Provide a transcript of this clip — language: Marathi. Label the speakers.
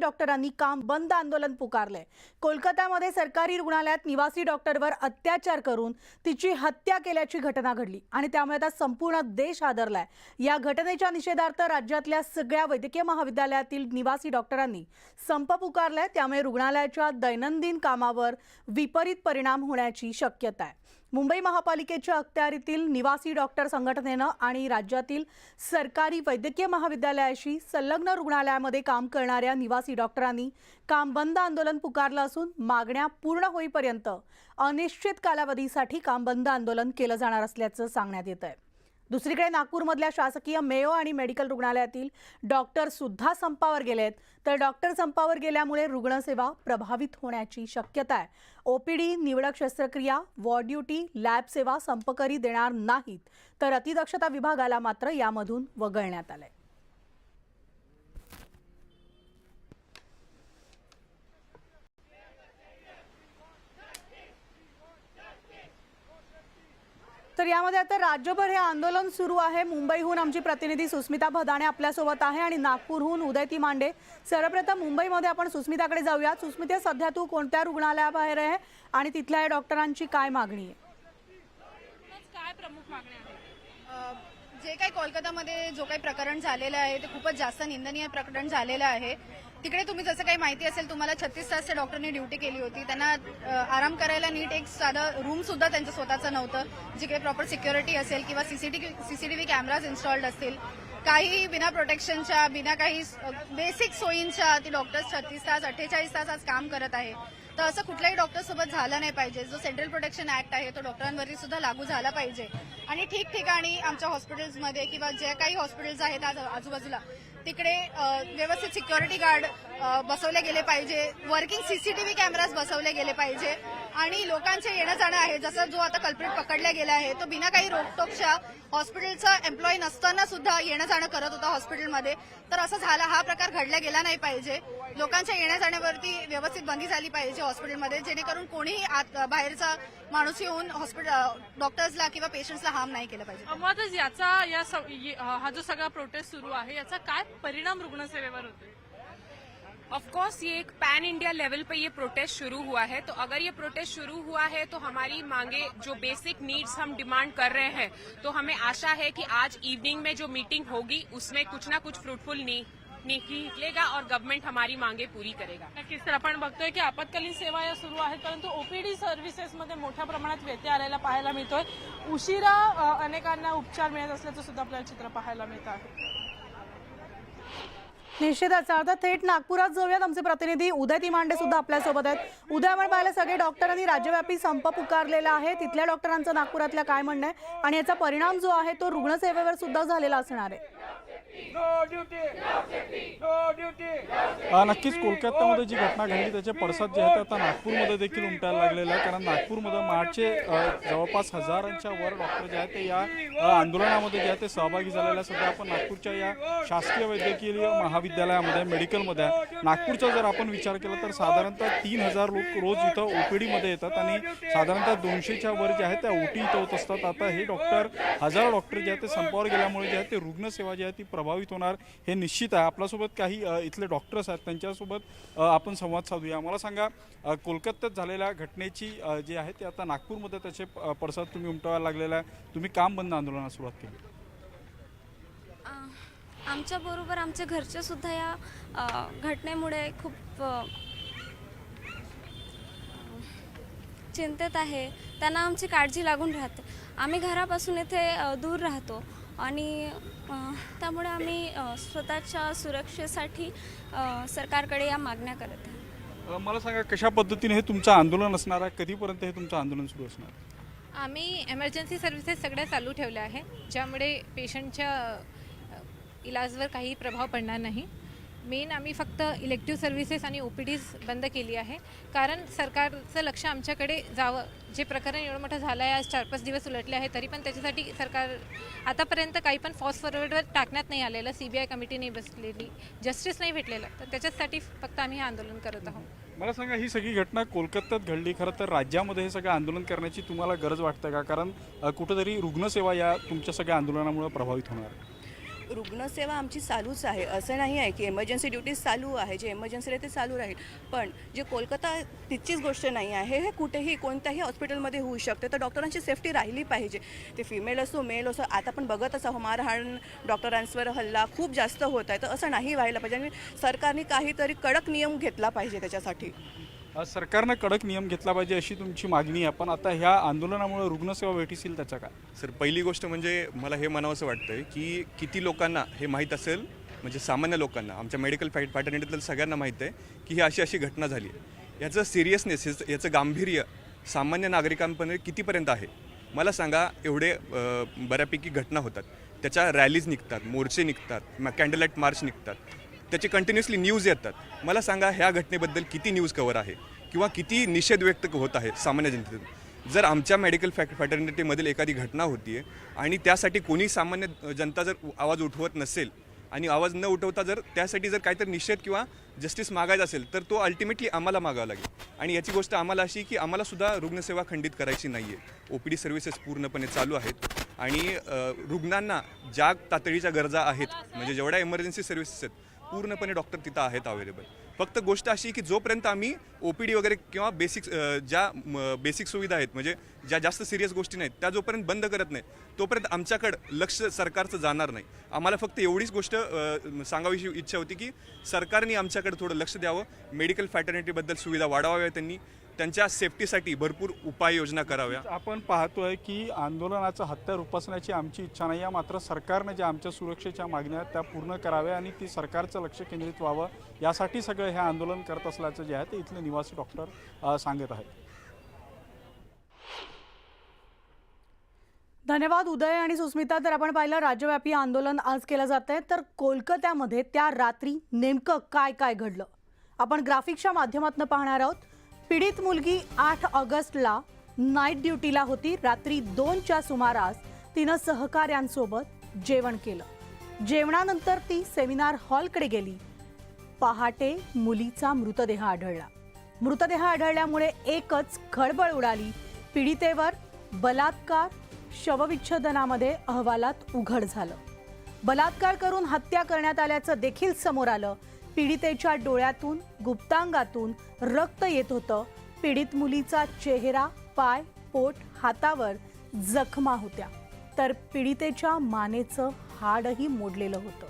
Speaker 1: डॉक्टरांनी काम बंद आंदोलन पुकारले। कोलकातामध्ये सरकारी रुग्णालयात निवासी डॉक्टरवर अत्याचार करून तिची हत्या केल्याची घटना घडली आणि त्यामुळे आता संपूर्ण देश हादरलाय। या घटनेच्या निषेधार्थ राज्यातल्या सगळ्या वैद्यकीय महाविद्यालयातील निवासी डॉक्टरांनी संप पुकारलाय। त्यामुळे रुग्णालयाच्या दैनंदिन कामावर विपरीत परिणाम होण्याची शक्यता आहे। मुंबई महापालिकेच्या अखत्यारीतील निवासी डॉक्टर संघटनेने आणि राज्यातील सरकारी वैद्यकीय महाविद्यालयाशी संलग्न रुग्णालयामध्ये काम करणाऱ्या निवासी डॉक्टरांनी काम बंद आंदोलन पुकारलं असून मागण्या पूर्ण होईपर्यंत अनिश्चित कालावधीसाठी काम बंद आंदोलन केलं जाणार असल्याचं सांगण्यात येत आहे। दुसरीकडे नागपूरमधल्या शासकीय मेयो आणि मेडिकल रुग्णालयातील डॉक्टर सुद्धा संपावर गेलेत। तर डॉक्टर संपावर गेल्यामुळे रुग्णसेवा प्रभावित होण्याची शक्यता आहे। ओपीडी, निवडक शस्त्रक्रिया, वॉर्ड ड्युटी, लॅब सेवा संपकरी देणार नाहीत, तर अतिदक्षता विभागाला मात्र यामधून वगळण्यात आलंय। तर यामध्ये आता राज्यभर हे आंदोलन सुरू आहे। मुंबईहून आमची प्रतिनिधी सुस्मिता भदाणे आपल्या सोबत आहे आणि नागपूरहून उदयती मांडे। सर्वप्रथम मुंबईमध्ये आपण सुस्मिताकडे जाऊया। सुस्मिता, सध्या तू कोणत्या रुग्णालयाबाहेर आहे आणि तिथल्या डॉक्टरांची काय मागणी आहे?
Speaker 2: काय प्रमुख मागण्या आहेत?
Speaker 3: जे काही कोलकातामध्ये जो काही प्रकरण झालेलं आहे ते खूपच जास्त निंदनीय प्रकरण झालेलं आहे। तिकडे तुम्ही जसं काही माहिती असेल तुम्हाला 36 तास त्या डॉक्टरनी ड्युटी केली होती। त्यांना आराम करायला नीट एक साधं रूम सुद्धा त्यांचं स्वतःचं नव्हतं, जे काही प्रॉपर सिक्युरिटी असेल किंवा सीसीटीव्ही कॅमेराज इन्स्टॉल्ड असतील, काही बिना प्रोटेक्शनच्या, बिना काही बेसिक सोयींच्या ती डॉक्टर्स 36 तास 48 तास आज काम करत आहे। तर असं कुठल्याही डॉक्टर सोबत झालं नाही पाहिजे। जो सेंट्रल प्रोटेक्शन ऍक्ट आहे तो डॉक्टरांवरती सुद्धा लागू झाला पाहिजे आणि ठिकठिकाणी आमच्या हॉस्पिटल्समध्ये किंवा जे काही हॉस्पिटल्स आहेत आजूबाजूला तिकडे व्यवस्थित सिक्युरिटी गार्ड बसवले गेले पाहिजे, वर्किंग सीसीटीव्ही कॅमेराज बसवले गेले पाहिजे आणि लोकांचे येणं जाणं आहे, जसं जो आता कल्प्रिट पकडला गेला आहे तो बिना काही रोकटोकच्या हॉस्पिटलचा एम्प्लॉई नसताना सुद्धा येणं जाणं करत होता हॉस्पिटलमध्ये। तर असं झाला, हा प्रकार घडला गेला नाही पाहिजे। लोकांच्या येण्या जाण्यावरती व्यवस्थित बंदी झाली पाहिजे हॉस्पिटलमध्ये, जेणेकरून कोणीही बाहेरचा माणूस येऊन डॉक्टर्सला किंवा पेशंट्सला हार्म नाही केलं पाहिजे।
Speaker 2: अमोदच याचा हा जो सगळा प्रोटेस्ट सुरू आहे याचा काय परिणाम रुग्णसेवेवर होतो?
Speaker 4: ऑफ कोर्स ये एक पैन इंडिया लेवल पे ये प्रोटेस्ट शुरू हुआ है, तो अगर ये प्रोटेस्ट शुरू हुआ है तो हमारी मांगे, जो बेसिक नीड्स हम डिमांड कर रहे हैं, तो हमें आशा है कि आज इवनिंग में जो मीटिंग होगी उसमें कुछ ना कुछ फ्रूटफुल निकलेगा और गवर्नमेंट हमारी मांगे पूरी करेगा।
Speaker 2: नक्कीच, तर आपण बघतोय की आपत्कालीन सेवा या सुरू आहेत, परंतु ओपीडी सर्व्हिसेसमध्ये मोठ्या प्रमाणात व्यत्यय आलेला पाहायला मिळतोय। उशिरा अनेकांना उपचार मिळत असल्याचं सुद्धा आपल्याला चित्र पाहायला मिळत आहे।
Speaker 1: निश्चितच आता थेट नागपुरात जाऊयात। आमचे प्रतिनिधी उदयती मांडे सुद्धा आपल्या सोबत आहेत। उदय, आपण पाहिलं सगळे डॉक्टरांनी राज्यव्यापी संप पुकारलेला आहे। तिथल्या डॉक्टरांचं नागपुरातल्या काय म्हणणं आहे आणि याचा परिणाम जो आहे तो रुग्णसेवेवर सुद्धा झालेला असणार आहे?
Speaker 5: नक्कीच कोलकातामध्ये जी घटना घडली त्याचे पडसाद जे आहेत आता नागपूरमध्ये देखील उमटायला लागलेले आहे। कारण नागपूरमध्ये मार्चचे जवळपास हजारांच्या वर डॉक्टर जे आहेत ते या आंदोलनामध्ये जे आहे ते सहभागी झालेले. सध्या आपण नागपूरच्या या शासकीय वैद्यकीय महाविद्यालयामध्ये मेडिकलमध्ये नागपूरचा जर आपण विचार केला तर साधारणतः 3000 लोक रोज इथं ओपीडीमध्ये येतात आणि साधारणतः 200च्या वर जे आहे त्या ओटी इथं होत असतात. आता हे डॉक्टर हजारो डॉक्टर जे आहेत ते संपावर गेल्यामुळे जे आहे ते रुग्णसेवा जी आहे ती प्रभावित होणार हे निश्चित आहे. आपल्यासोबत काही इथले डॉक्टर्स आहेत, त्यांच्यासोबत आपण संवाद साधूया. मला सांगा, कोलकात्यात झालेल्या घटनेची जी आहे ते आता नागपूरमध्ये त्याचे पडसाद तुम्ही उमटवायला लागलेला आहे. तुम्ही काम बंद आंदोलनाला सुरुवात केली.
Speaker 6: आमच्या बरोबर आमचे घरचे सुद्धा या घटनेमुळे खूप चिंतेत आहे. त्यांना आमची काळजी लागून राहते. आम्ही घरापासून इथे दूर राहतो आणि त्यामुळे आम्ही स्वतःच्या सुरक्षेसाठी सरकारकडे या मागण्या करत आहे.
Speaker 5: मला सांगा, कशा पद्धतीने हे तुमचं आंदोलन असणार आहे? कधीपर्यंत हे तुमचं आंदोलन सुरू असणार?
Speaker 7: आम्ही एमर्जन्सी सर्व्हिसेस सगळ्या चालू ठेवल्या आहे, ज्यामुळे पेशंटच्या इलाजवर काही प्रभाव पडणार नाही. मेन आम्ही फक्त इलेक्टिव्ह सर्व्हिसेस आणि ओपीडीज बंद केली आहे, कारण सरकारचं लक्ष आमच्याकडे जावं. जे प्रकरण एवढं मोठं झालं आहे, आज 4-5 दिवस उलटले आहे, तरी पण त्याच्यासाठी सरकार आतापर्यंत काही पण फास्ट फॉरवर्डवर टाकण्यात नाही आलेलं. CBI कमिटी नाही बसलेली, जस्टिस नाही भेटलेलं, तर त्याच्यासाठी फक्त आम्ही हे आंदोलन करत आहोत.
Speaker 5: मला सांगा, ही सगळी घटना कोलकात्यात घडली. खरं तर राज्यामध्ये हे सगळं आंदोलन करण्याची तुम्हाला गरज वाटते का? कारण कुठेतरी रुग्णसेवा या तुमच्या सगळ्या आंदोलनामुळे प्रभावित होणार आहे.
Speaker 8: रुग्णसेवा आमची चालूच आहे, असं नाही आहे की एमर्जन्सी ड्युटीज चालू आहे, जे एमर्जन्सी आहे ते चालू राहील. पण जे कोलकाता तितकीच गोष्ट नाही आहे, हे कुठेही कोणत्याही हॉस्पिटलमध्ये होऊ शकते. तर डॉक्टरांची सेफ्टी राहिली पाहिजे. ते फिमेल असो मेल असो, आता पण बघतच आहो मारहाण, डॉक्टरांवर हल्ला खूप जास्त होत आहे. तर असं नाही व्हायला पाहिजे आणि सरकारने काहीतरी कडक नियम घेतला पाहिजे त्याच्यासाठी.
Speaker 5: सरकारनं कडक नियम घेतला पाहिजे अशी तुमची मागणी आहे, पण आता ह्या आंदोलनामुळे रुग्णसेवा भेटीतील त्याच्या काय?
Speaker 9: सर, पहिली गोष्ट म्हणजे मला हे म्हणावंसं वाटतंय की किती लोकांना हे माहीत असेल, म्हणजे सामान्य लोकांना, आमच्या मेडिकल फॅटर्निटीतल्या सगळ्यांना माहीत आहे की ही अशी घटना झाली आहे. याचं सिरियसनेस, याचं गांभीर्य सामान्य नागरिकांपर्यंत कितीपर्यंत आहे मला सांगा. एवढे बऱ्यापैकी घटना होतात, त्याच्या रॅलीज निघतात, मोर्चे निघतात, कॅन्डललाईट मार्च निघतात, त्याचे कंटिन्युअसली न्यूज येतात. मला सांगा ह्या घटनेबद्दल किती न्यूज कव्हर आहे किंवा किती निषेध व्यक्त होत आहे सामान्य जनतेतून. जर आमच्या मेडिकल फॅटर्निटीमधील एखादी घटना होती आहे आणि त्यासाठी कोणी सामान्य जनता जर आवाज उठवत नसेल आणि आवाज न उठवता जर त्यासाठी जर काहीतरी निषेध किंवा जस्टिस मागायचा असेल तर तो अल्टिमेटली आम्हाला मागावा लागेल. आणि याची गोष्ट आम्हाला अशी की आम्हालासुद्धा रुग्णसेवा खंडित करायची नाही आहे. OPD सर्व्हिसेस पूर्णपणे चालू आहेत आणि रुग्णांना ज्या तातडीच्या गरजा आहेत, म्हणजे जेवढ्या इमर्जन्सी सर्व्हिसेस आहेत पूर्णपणे डॉक्टर तिथं आहेत अवेलेबल. फक्त गोष्ट अशी की जोपर्यंत आम्ही OPD वगैरे किंवा बेसिक सुविधा आहेत, म्हणजे ज्या जास्त सिरियस गोष्टी नाहीत त्या जोपर्यंत बंद करत नाही तोपर्यंत आमच्याकडं लक्ष सरकारचं जाणार नाही. आम्हाला फक्त एवढीच गोष्ट सांगावीची इच्छा होती की सरकारने आमच्याकडे थोडं लक्ष द्यावं, मेडिकल फॅटर्निटीबद्दल सुविधा वाढवाव्या, त्यांच्या सेफ्टीसाठी भरपूर उपाययोजना कराव्या.
Speaker 5: आपण पाहतोय की आंदोलनाचं हत्यार उपसण्याची आमची इच्छा नाही आहे, मात्र सरकारने ज्या आमच्या सुरक्षेच्या मागण्या आहेत त्या पूर्ण कराव्या आणि ती सरकारचं लक्ष केंद्रित व्हावं यासाठी सगळं हे आंदोलन करत असल्याचं जे आहे ते इथले निवासी डॉक्टर सांगत आहेत.
Speaker 1: धन्यवाद उदय आणि सुस्मिता. तर आपण पाहिलं राज्यव्यापी आंदोलन आज केलं जात आहे, तर कोलकात्यामध्ये त्या रात्री नेमकं काय काय घडलं आपण ग्राफिक्सच्या माध्यमातून पाहणार आहोत. पीडित मुलगी 8 ऑगस्टला नाईट ड्युटीला होती. रात्री 2च्या सुमारास तिनं सहकाऱ्यांसोबत जेवण केलं. जेवणानंतर ती सेमिनार हॉलकडे गेली. पहाटे मुलीचा मृतदेह आढळला. मृतदेह आढळल्यामुळे एकच खळबळ उडाली. पीडितेवर बलात्कार शवविच्छेदनामध्ये अहवालात उघड झालं. बलात्कार करून हत्या करण्यात आल्याचं देखील समोर आलं. पीडितेच्या डोळ्यातून गुप्तांगातून रक्त येत होतं. पीडित मुलीचा चेहरा, पाय, पोट, हातावर जखमा होत्या, तर पीडितेच्या मानेचं हाडही मोडलेलं होतं.